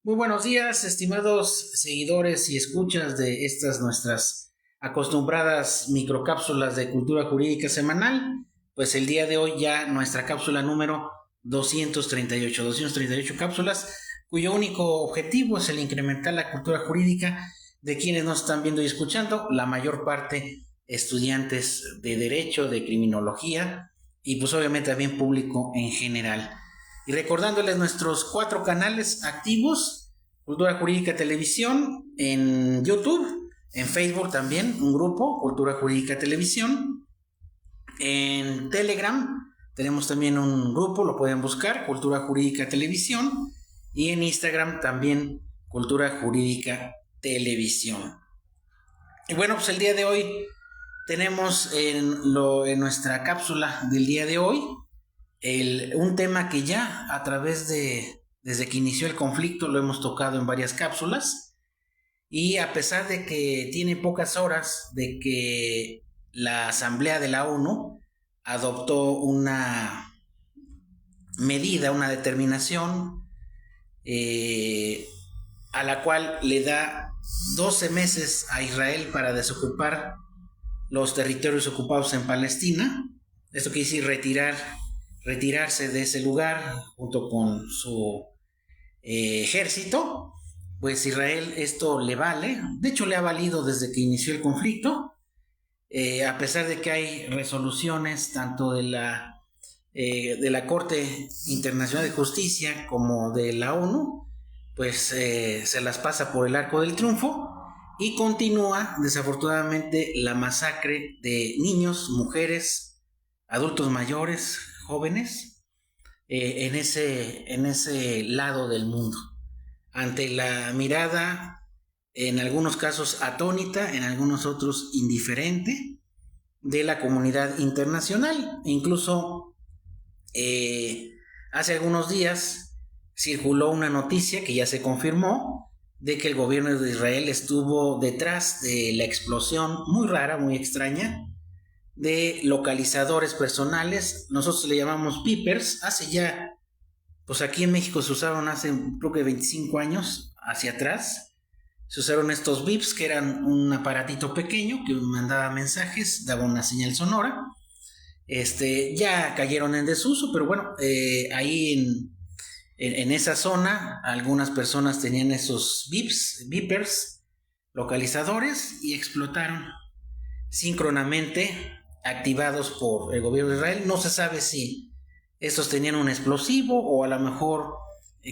Muy buenos días, estimados seguidores y escuchas de estas nuestras acostumbradas microcápsulas de cultura jurídica semanal. Pues el día de hoy ya nuestra cápsula número 238 cápsulas, cuyo único objetivo es el incrementar la cultura jurídica de quienes nos están viendo y escuchando, la mayor parte estudiantes de derecho, de criminología y pues obviamente también público en general. Y recordándoles nuestros 4 canales activos: Cultura Jurídica Televisión en YouTube, en Facebook también un grupo, Cultura Jurídica Televisión, en Telegram tenemos también un grupo, lo pueden buscar, Cultura Jurídica Televisión, y en Instagram también Cultura Jurídica Televisión. Y bueno, pues el día de hoy tenemos en nuestra cápsula del día de hoy un tema que ya desde que inició el conflicto lo hemos tocado en varias cápsulas, y a pesar de que tiene pocas horas de que la Asamblea de la ONU adoptó una medida, una determinación, eh, a la cual le da 12 meses a Israel para desocupar los territorios ocupados en Palestina. Esto quiere decir retirarse de ese lugar junto con su ejército. Pues Israel esto le vale, de hecho le ha valido desde que inició el conflicto, a pesar de que hay resoluciones tanto de la Corte Internacional de Justicia como de la ONU, pues se las pasa por el arco del triunfo, y continúa desafortunadamente la masacre de niños, mujeres, adultos mayores, jóvenes, en ese lado del mundo, ante la mirada, en algunos casos atónita, en algunos otros indiferente, de la comunidad internacional. Incluso hace algunos días circuló una noticia que ya se confirmó de que el gobierno de Israel estuvo detrás de la explosión muy rara, muy extraña, de localizadores personales. Nosotros le llamamos beepers. Hace ya, pues aquí en México se usaron hace creo que 25 años hacia atrás. Se usaron estos beeps, que eran un aparatito pequeño que mandaba mensajes, daba una señal sonora. Ya cayeron en desuso, pero bueno, ahí en esa zona algunas personas tenían esos beepers, localizadores, y explotaron síncronamente, activados por el gobierno de Israel. No se sabe si estos tenían un explosivo o a lo mejor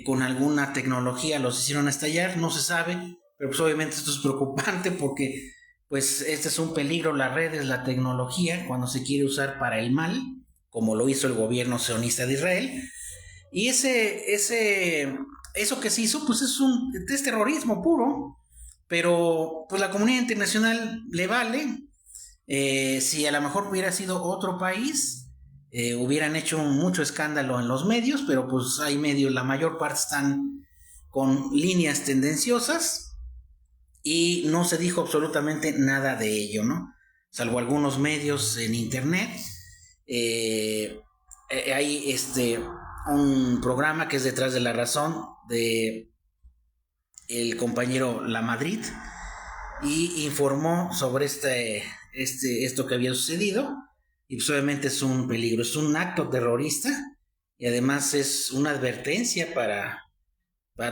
con alguna tecnología los hicieron estallar, no se sabe, pero pues obviamente esto es preocupante porque pues este es un peligro, las redes, la tecnología, cuando se quiere usar para el mal, como lo hizo el gobierno sionista de Israel. Y eso que se hizo, pues es terrorismo puro, pero pues la comunidad internacional le vale. Si a lo mejor hubiera sido otro país, hubieran hecho mucho escándalo en los medios, pero pues hay medios, la mayor parte están con líneas tendenciosas y no se dijo absolutamente nada de ello, ¿no? Salvo algunos medios en internet. Hay un programa que es Detrás de la Razón, de el compañero La Madrid, y informó sobre esto que había sucedido. Y pues obviamente es un peligro, es un acto terrorista, y además es una advertencia para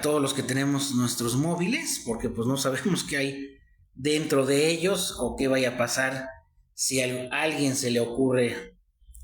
todos los que tenemos nuestros móviles, porque pues no sabemos qué hay dentro de ellos o qué vaya a pasar si a alguien se le ocurre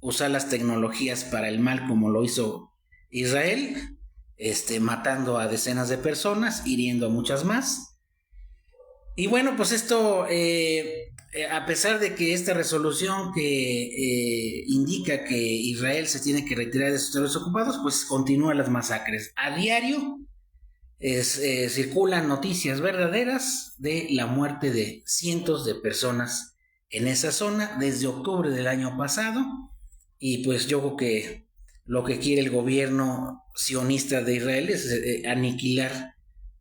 usar las tecnologías para el mal, como lo hizo Israel, matando a decenas de personas, hiriendo a muchas más. Y bueno, pues esto, a pesar de que esta resolución que indica que Israel se tiene que retirar de sus territorios ocupados, pues continúan las masacres. A diario circulan noticias verdaderas de la muerte de cientos de personas en esa zona desde octubre del año pasado. Y pues yo creo que lo que quiere el gobierno sionista de Israel es aniquilar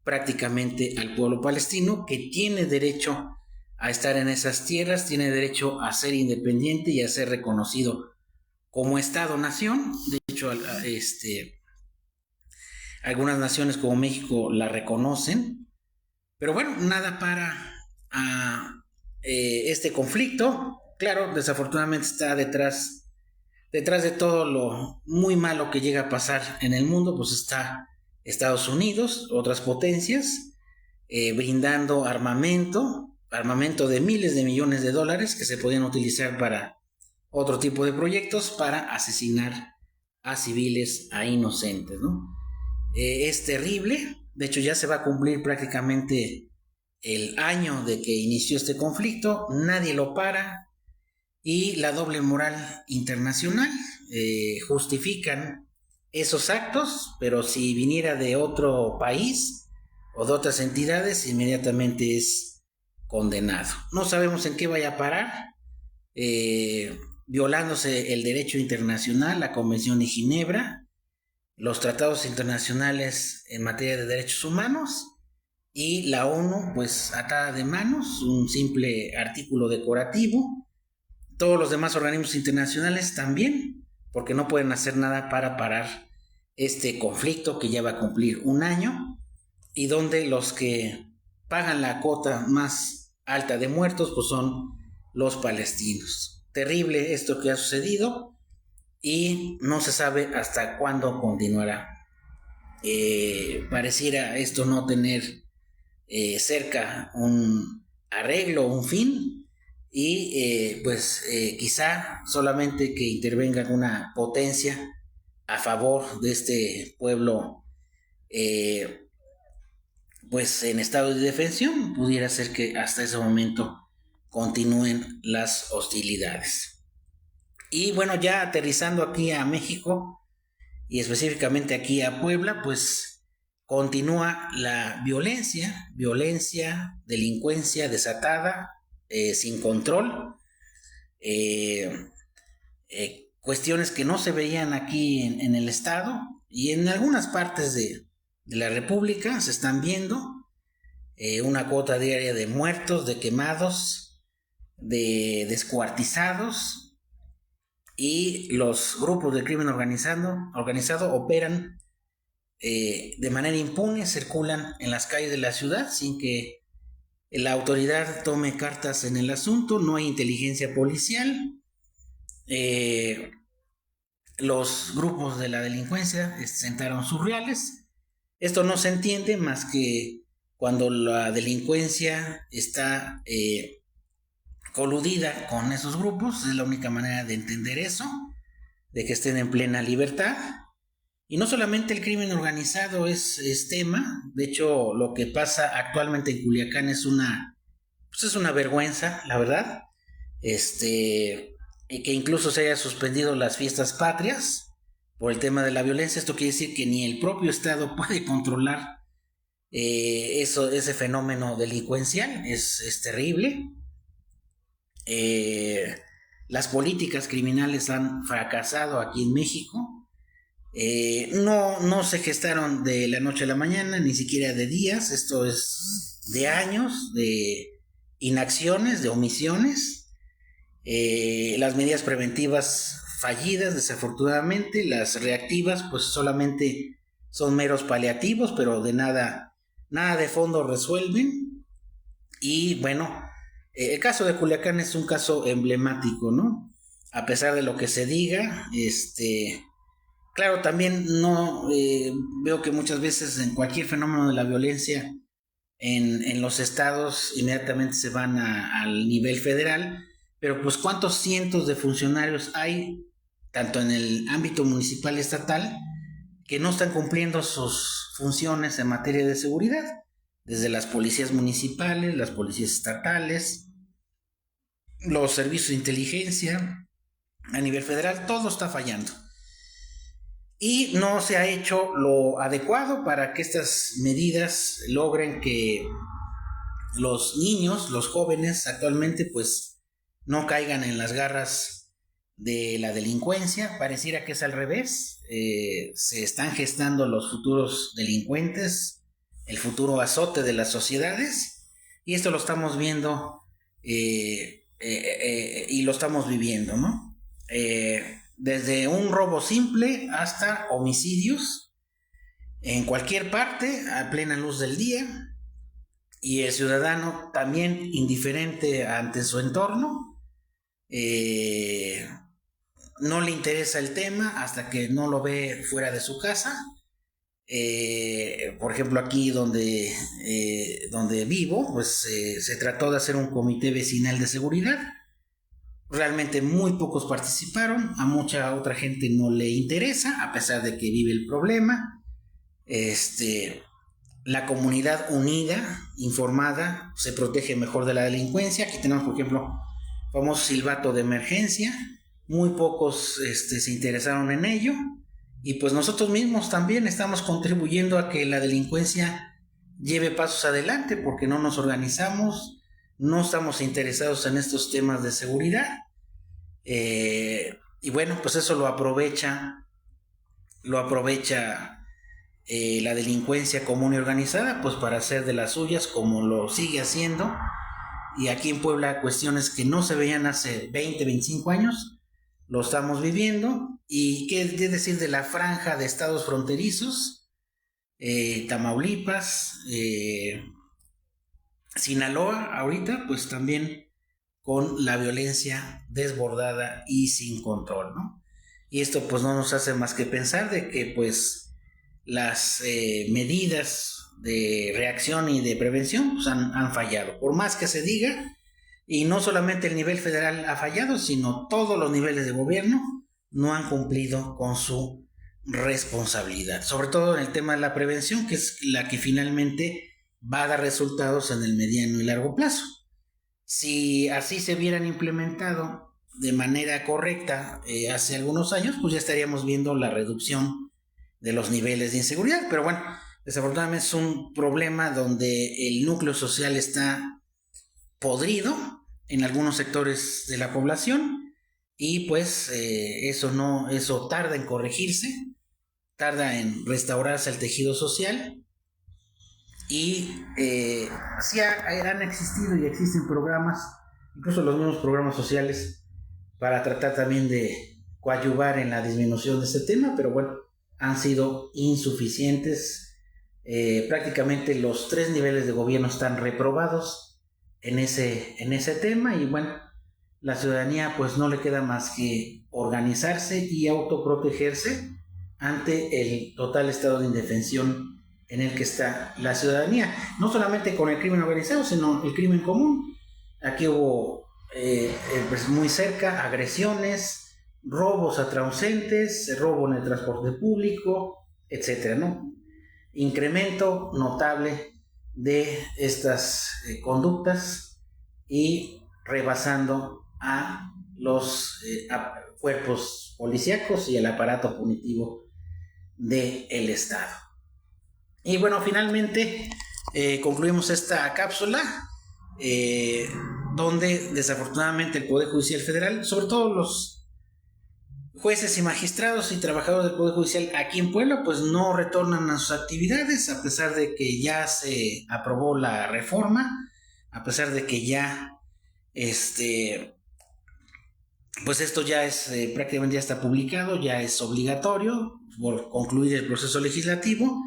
prácticamente al pueblo palestino, que tiene derecho a estar en esas tierras, tiene derecho a ser independiente y a ser reconocido como Estado-nación. De hecho, Algunas naciones como México la reconocen, pero bueno, nada para este conflicto. Claro, desafortunadamente está detrás de todo lo muy malo que llega a pasar en el mundo, pues está Estados Unidos, otras potencias, brindando armamento de miles de millones de dólares que se podían utilizar para otro tipo de proyectos, para asesinar a civiles, a inocentes, ¿no? Es terrible. De hecho, ya se va a cumplir prácticamente el año de que inició este conflicto, nadie lo para, y la doble moral internacional justifican esos actos, pero si viniera de otro país o de otras entidades, inmediatamente es condenado. No sabemos en qué vaya a parar, violándose el derecho internacional, la Convención de Ginebra, los tratados internacionales en materia de derechos humanos, y la ONU pues atada de manos, un simple artículo decorativo. Todos los demás organismos internacionales también, porque no pueden hacer nada para parar este conflicto que ya va a cumplir un año, y donde los que pagan la cuota más alta de muertos pues son los palestinos. Terrible esto que ha sucedido y no se sabe hasta cuándo continuará. Pareciera esto no tener cerca un arreglo, un fin, y quizá solamente que intervenga una potencia a favor de este pueblo, pues en estado de defensión, pudiera ser que hasta ese momento continúen las hostilidades. Y bueno, ya aterrizando aquí a México y específicamente aquí a Puebla, pues continúa la violencia, delincuencia desatada, sin control, cuestiones que no se veían aquí en el estado, y en algunas partes de la República se están viendo, una cuota diaria de muertos, de quemados, de descuartizados, y los grupos de crimen organizado operan de manera impune, circulan en las calles de la ciudad sin que la autoridad tome cartas en el asunto. No hay inteligencia policial. Los grupos de la delincuencia sentaron sus reales. Esto no se entiende más que cuando la delincuencia está coludida con esos grupos. Es la única manera de entender eso, de que estén en plena libertad. Y no solamente el crimen organizado es tema. De hecho, lo que pasa actualmente en Culiacán es una vergüenza, la verdad. Y que incluso se haya suspendido las fiestas patrias por el tema de la violencia. Esto quiere decir que ni el propio Estado puede controlar ese fenómeno delincuencial. Es terrible. Las políticas criminales han fracasado aquí en México. No se gestaron de la noche a la mañana, ni siquiera de días. Esto es de años de inacciones, de omisiones. Las medidas preventivas fallidas, desafortunadamente. Las reactivas pues solamente son meros paliativos, pero de nada de fondo resuelven. Y bueno, el caso de Culiacán es un caso emblemático, ¿no? A pesar de lo que se diga, claro, también no veo que muchas veces en cualquier fenómeno de la violencia en los estados inmediatamente se van al nivel federal, pero pues cuántos cientos de funcionarios hay, tanto en el ámbito municipal y estatal, que no están cumpliendo sus funciones en materia de seguridad, desde las policías municipales, las policías estatales, los servicios de inteligencia a nivel federal. Todo está fallando. Y no se ha hecho lo adecuado para que estas medidas logren que los niños, los jóvenes actualmente, pues no caigan en las garras de la delincuencia. Pareciera que es al revés. Se están gestando los futuros delincuentes, el futuro azote de las sociedades, y esto lo estamos viendo y lo estamos viviendo, ¿no? Desde un robo simple hasta homicidios, en cualquier parte, a plena luz del día, y el ciudadano también indiferente ante su entorno, no le interesa el tema hasta que no lo ve fuera de su casa. Por ejemplo, aquí donde vivo, pues se trató de hacer un comité vecinal de seguridad. Realmente muy pocos participaron, a mucha otra gente no le interesa, a pesar de que vive el problema. La comunidad unida, informada, se protege mejor de la delincuencia. Aquí tenemos, por ejemplo, famoso silbato de emergencia. Muy pocos se interesaron en ello. Y pues nosotros mismos también estamos contribuyendo a que la delincuencia lleve pasos adelante, porque no nos organizamos, no estamos interesados en estos temas de seguridad. Y bueno, pues eso lo aprovecha la delincuencia común y organizada, pues para hacer de las suyas, como lo sigue haciendo. Y aquí en Puebla, cuestiones que no se veían hace 20, 25 años, lo estamos viviendo. Y qué decir de la franja de estados fronterizos, Tamaulipas, Sinaloa, ahorita pues también con la violencia desbordada y sin control, ¿no? Y esto pues no nos hace más que pensar de que pues las medidas de reacción y de prevención pues han fallado, por más que se diga. Y no solamente el nivel federal ha fallado, sino todos los niveles de gobierno no han cumplido con su responsabilidad, sobre todo en el tema de la prevención, que es la que finalmente va a dar resultados en el mediano y largo plazo. Si así se hubieran implementado de manera correcta hace algunos años, pues ya estaríamos viendo la reducción de los niveles de inseguridad. Pero bueno, desafortunadamente es un problema donde el núcleo social está podrido en algunos sectores de la población, y pues eso tarda en corregirse, tarda en restaurarse el tejido social. Y sí han existido y existen programas, incluso los mismos programas sociales, para tratar también de coadyuvar en la disminución de este tema, pero bueno, han sido insuficientes. Prácticamente los 3 niveles de gobierno están reprobados en ese tema, y bueno, la ciudadanía pues no le queda más que organizarse y autoprotegerse ante el total estado de indefensión en el que está la ciudadanía, no solamente con el crimen organizado, sino el crimen común. Aquí hubo pues muy cerca agresiones, robos a transeúntes, robo en el transporte público, etcétera, ¿no? Incremento notable de estas conductas, y rebasando a los cuerpos policíacos y el aparato punitivo del Estado. Y bueno, finalmente concluimos esta cápsula, donde desafortunadamente el Poder Judicial Federal, sobre todo los jueces y magistrados y trabajadores del Poder Judicial aquí en Puebla, pues no retornan a sus actividades, a pesar de que ya se aprobó la reforma, a pesar de que ya pues esto ya es prácticamente ya está publicado, ya es obligatorio por concluir el proceso legislativo.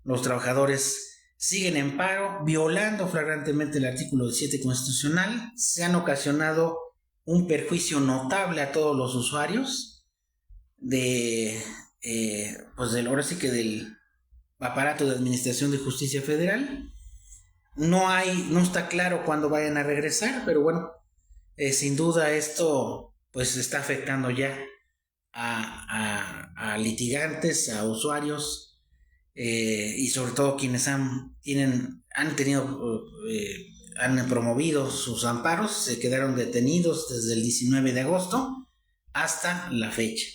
Los trabajadores siguen en paro, violando flagrantemente el artículo 17 constitucional. Se han ocasionado un perjuicio notable a todos los usuarios ahora sí que del aparato de administración de justicia federal. No está claro cuándo vayan a regresar, pero bueno, sin duda esto pues está afectando ya a litigantes, a usuarios, y sobre todo quienes han promovido sus amparos, se quedaron detenidos desde el 19 de agosto hasta la fecha.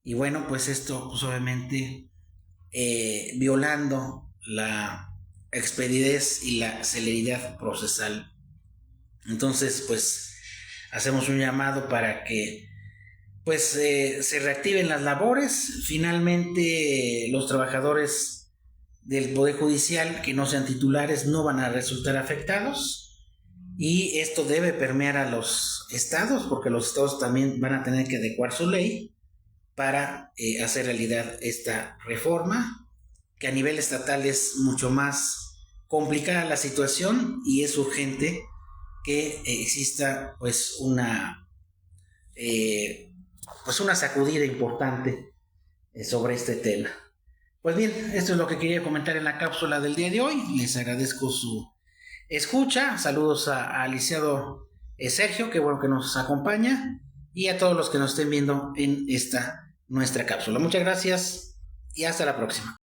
Y bueno, pues esto pues obviamente violando la expedidez y la celeridad procesal. Entonces pues hacemos un llamado para que pues se reactiven las labores. Finalmente los trabajadores del Poder Judicial que no sean titulares no van a resultar afectados, y esto debe permear a los estados, porque los estados también van a tener que adecuar su ley para hacer realidad esta reforma. que a nivel estatal es mucho más complicada la situación y es urgente que exista pues una sacudida importante sobre este tema. Pues bien, esto es lo que quería comentar en la cápsula del día de hoy. Les agradezco su escucha. Saludos al licenciado Sergio, que bueno que nos acompaña, y a todos los que nos estén viendo en esta nuestra cápsula. Muchas gracias y hasta la próxima.